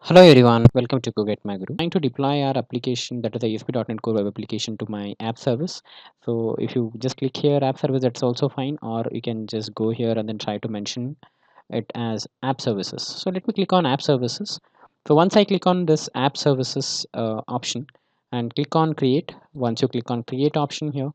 Hello everyone, welcome to Go Get My Guru. Trying to deploy our application, that is the ASP.NET Core Web application, to my app service. So if you just click here app service, that's also fine, or you can just go here and then try to mention it as app services. So let me click on app services. So once I click on this app services option and click on create, once you click on create option here,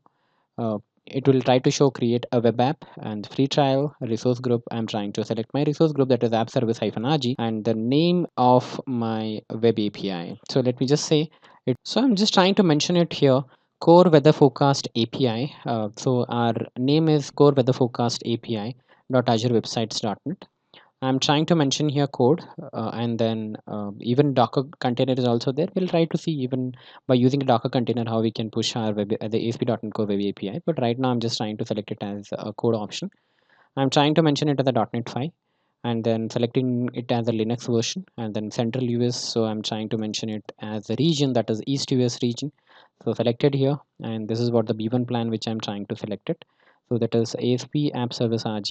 uh, it will try to show create a web app and free trial resource group. I'm trying to select my resource group, that is app service -rg, and the name of my web API. So let me just say it. So I'm just trying to mention it here, core weather forecast API. So our name is core weather forecast API dot azure websites dot net. I'm trying to mention here code, and then even Docker container is also there. We'll try to see even by using a Docker container how we can push our web, the ASP.NET Core Web API. But right now I'm just trying to select it as a code option. I'm trying to mention it as a .NET 5 and then selecting it as a Linux version and then Central US. So I'm trying to mention it as a region, that is East US region. So selected here, and this is what the B1 plan which I'm trying to select it. So that is ASP App Service RG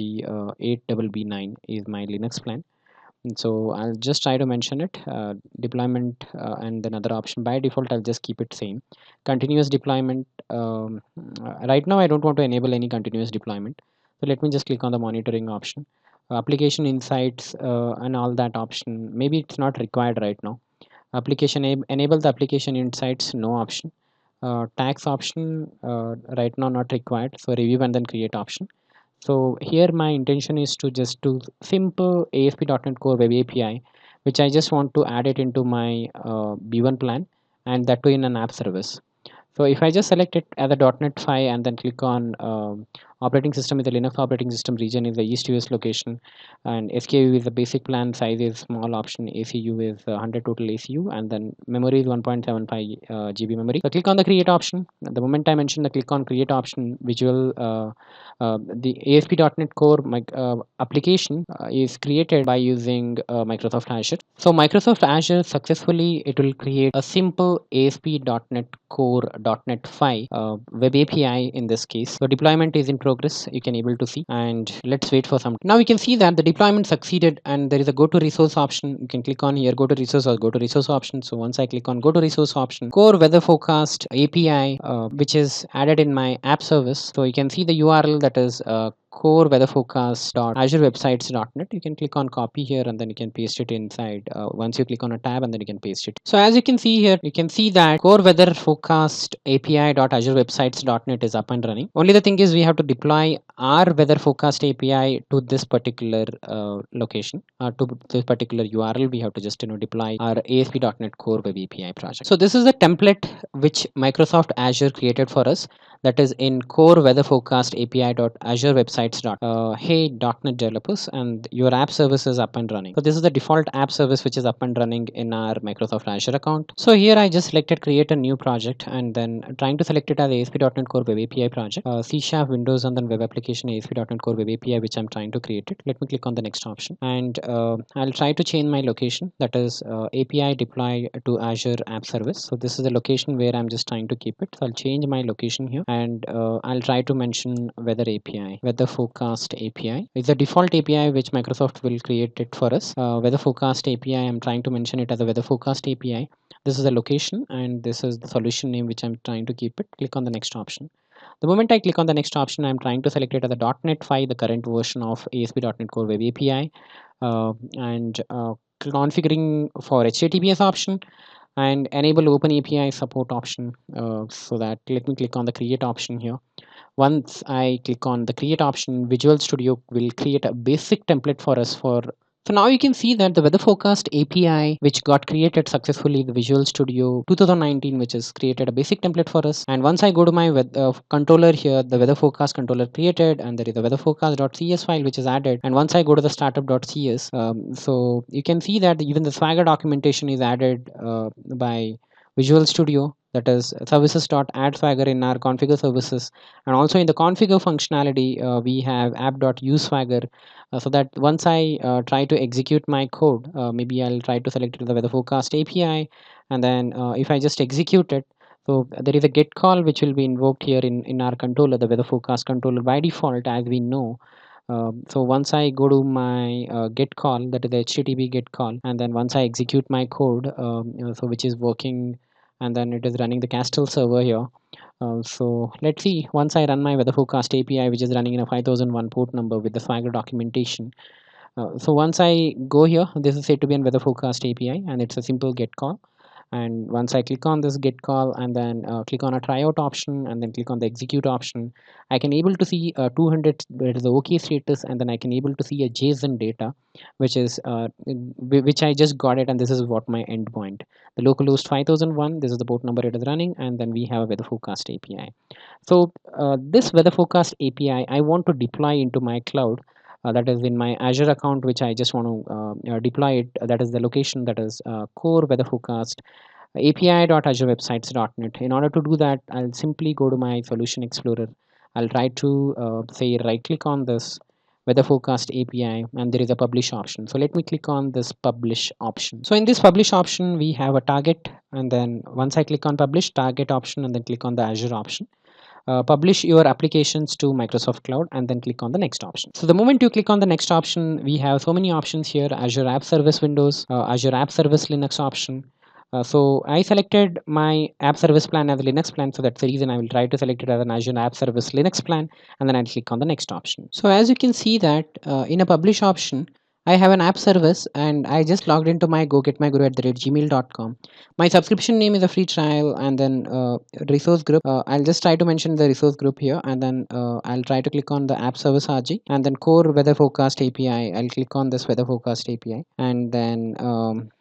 8BB9 is my Linux plan. And so I'll just try to mention it, deployment, and another option. By default, I'll just keep it same. Continuous deployment. Right now, I don't want to enable any continuous deployment. So let me just click on the monitoring option. Application insights and all that option. Maybe it's not required right now. Application enable the application insights, no option. Tags option, right now not required. So review and then create option. So here my intention is to just do simple ASP.NET Core Web API, which I just want to add it into my B1 plan, and that too in an app service. So if I just select it as a .NET 5 and then click on operating system is the Linux operating system, region is the East US location, and SKU is the basic plan, size is small option, ACU is 100 total ACU, and then memory is 1.75 GB memory. So click on the create option. The moment I mention the click on create option, visual the ASP.NET Core application is created by using Microsoft Azure. So Microsoft Azure successfully it will create a simple ASP.NET Core .NET 5 web API in this case. So deployment is in progress. You can able to see, and let's wait for some. Now we can see that the deployment succeeded, and there is a go to resource option. You can click on here go to resource or go to resource option. So once I click on go to resource option, core weather forecast API, which is added in my app service. So you can see the URL, that is core weather forecast dot azure websites dot net. You can click on copy here and then you can paste it inside. Once you click on a tab and then you can paste it. So as you can see here, you can see that core weather forecast API dot azure websites dot net is up and running. Only the thing is we have to deploy our weather forecast API to this particular location, to this particular URL. We have to just deploy our ASP.NET Core Web API project. So this is the template which Microsoft Azure created for us, that is in core weather forecast API dot azure websites dot hey .NET developers, and your app service is up and running. So this is the default app service which is up and running in our Microsoft Azure account. So here I just selected create a new project and then trying to select it as ASP.NET Core Web API project, C# Windows and then web application ASP.NET Core Web API, which I'm trying to create it. Let me click on the next option, and I'll try to change my location, that is API deploy to Azure app service. So this is the location where I'm just trying to keep it. So I'll change my location here, and I'll try to mention weather API, weather forecast API. It's the default API which Microsoft will create it for us. Weather forecast API, I'm trying to mention it as a weather forecast API. This is the location and this is the solution name which I'm trying to keep it. Click on the next option. The moment I click on the next option, I'm trying to select it as a .NET 5, the current version of ASP.NET Core Web API, and configuring for HTTPS option and enable Open API support option. So that let me click on the create option here. Once I click on the create option, Visual Studio will create a basic template for us for. So now you can see that the weather forecast API, which got created successfully, the Visual Studio 2019, which has created a basic template for us. And once I go to my controller here, the weather forecast controller created, and there is a weather forecast.cs file which is added. And once I go to the startup.cs, so you can see that even the Swagger documentation is added by Visual Studio, that is services.add swagger in our configure services, and also in the configure functionality we have app.useswagger, so that once I try to execute my code, maybe I'll try to select the weather forecast API, and then if I just execute it, so there is a get call which will be invoked here in our controller, the weather forecast controller. By default, as we know, So once I go to my get call, that is the HTTP get call, and then once I execute my code, so which is working, and then it is running the Castle server here. So let's see, once I run my weather forecast API, which is running in a 5001 port number with the Swagger documentation. So once I go here, this is said to be an weather forecast API, and it's a simple get call. And once I click on this get call and then click on a tryout option and then click on the execute option, I can able to see 200, that is the OK status, and then I can able to see a JSON data, which is which I just got it, and this is what my endpoint. The localhost 5001, this is the port number it is running, and then we have a weather forecast API. So this weather forecast API, I want to deploy into my cloud. That is in my Azure account, which I just want to deploy it. That is the location, that is core weather forecast api.azurewebsites.net. In order to do that, I'll simply go to my solution explorer. I'll try to say right click on this weather forecast API, and there is a publish option. So let me click on this publish option. So in this publish option, we have a target, and then once I click on publish target option and then click on the Azure option, publish your applications to Microsoft Cloud, and then click on the next option. So the moment you click on the next option, we have so many options here: Azure App Service Windows, Azure App Service Linux option. So I selected my app service plan as a Linux plan, so that's the reason I will try to select it as an Azure App Service Linux plan, and then I'll click on the next option. So as you can see that in a publish option, I have an app service, and I just logged into my gogetmyguru@gmail.com. My subscription name is a free trial, and then resource group. I'll just try to mention the resource group here, and then I'll try to click on the app service RG, and then core weather forecast API. I'll click on this weather forecast API, and then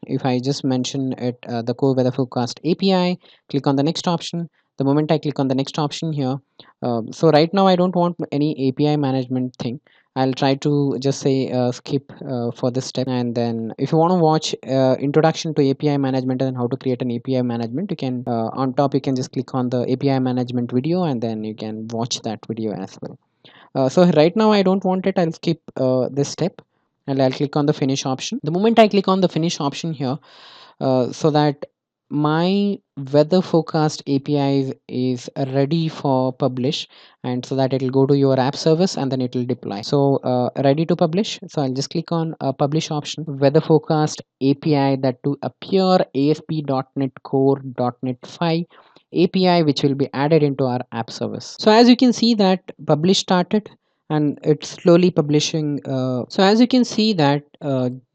if I just mention it, the core weather forecast API, click on the next option. The moment I click on the next option here, so right now I don't want any API management thing. I'll try to just say skip for this step, and then if you want to watch introduction to API management and how to create an API management, you can on top you can just click on the API management video, and then you can watch that video as well. So right now I don't want it. I'll skip this step, and I'll click on the finish option. The moment I click on the finish option here, so that my weather forecast API is ready for publish, and so that it will go to your app service and then it will deploy. So ready to publish. So I'll just click on publish option. Weather forecast API, that to appear ASP.NET Core.NET 5 API, which will be added into our app service. So as you can see that publish started, and it's slowly publishing. So as you can see that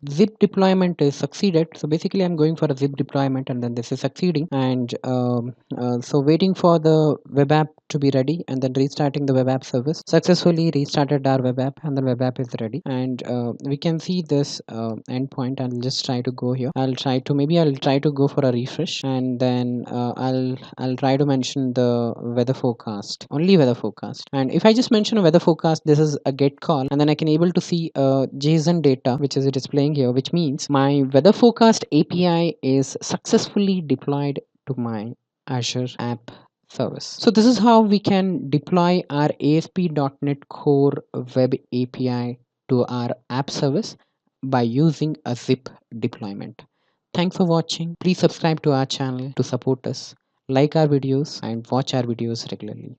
zip deployment is succeeded. So basically I'm going for a zip deployment, and then this is succeeding, and so waiting for the web app to be ready, and then restarting the web app service. Successfully restarted our web app, and the web app is ready, and we can see this endpoint. I'll just try to go here. I'll try to go for a refresh, and then I'll try to mention the weather forecast, only weather forecast. And if I just mention a weather forecast, this is a get call, and then I can able to see JSON data, which is displaying here, which means my weather forecast API is successfully deployed to my Azure app service. So this is how we can deploy our ASP.NET Core Web API to our app service by using a zip deployment. Thanks for watching. Please subscribe to our channel to support us, like our videos, and watch our videos regularly.